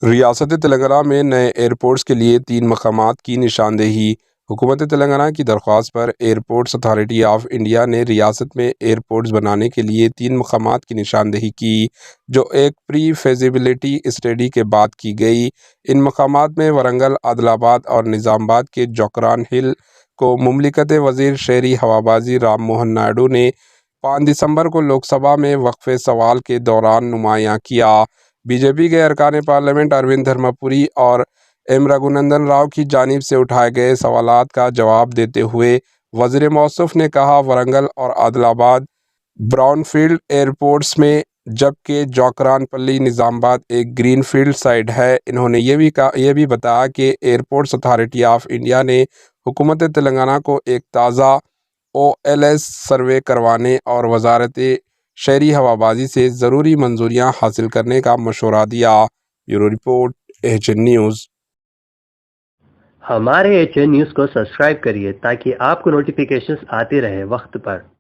ریاست تلنگانہ میں نئے ایئرپورٹس کے لیے 3 مقامات کی نشاندہی۔ حکومت تلنگانہ کی درخواست پر ایئرپورٹس اتھارٹی آف انڈیا نے ریاست میں ایئرپورٹس بنانے کے لیے 3 مقامات کی نشاندہی کی، جو ایک پری فیزیبلٹی اسٹڈی کے بعد کی گئی۔ ان مقامات میں ورنگل، عادل آباد اور نظام آباد کے جوکران ہل کو مملکت وزیر شہری ہوابازی رام موہن نائیڈو نے 5 دسمبر کو لوک سبھا میں وقفے سوال کے دوران نمایاں کیا۔ بی جے پی کے ارکان پارلیمنٹ اروند دھرما پوری اور ایم رگھونندن راؤ کی جانب سے اٹھائے گئے سوالات کا جواب دیتے ہوئے وزیر موصوف نے کہا، ورنگل اور عادل آباد براؤن فیلڈ ایئرپورٹس میں، جبکہ جوکران پلی نظام آباد ایک گرین فیلڈ سائٹ ہے۔ انہوں نے یہ بھی بتایا کہ ایئرپورٹس اتھارٹی آف انڈیا نے حکومت تلنگانہ کو ایک تازہ او ایل ایس سروے کروانے اور وزارت شہری ہوابازی سے ضروری منظوریاں حاصل کرنے کا مشورہ دیا۔ Bureau report, H N news. ہمارے ایچ این نیوز کو سبسکرائب کریے تاکہ آپ کو نوٹیفیکیشنز آتے رہے وقت پر۔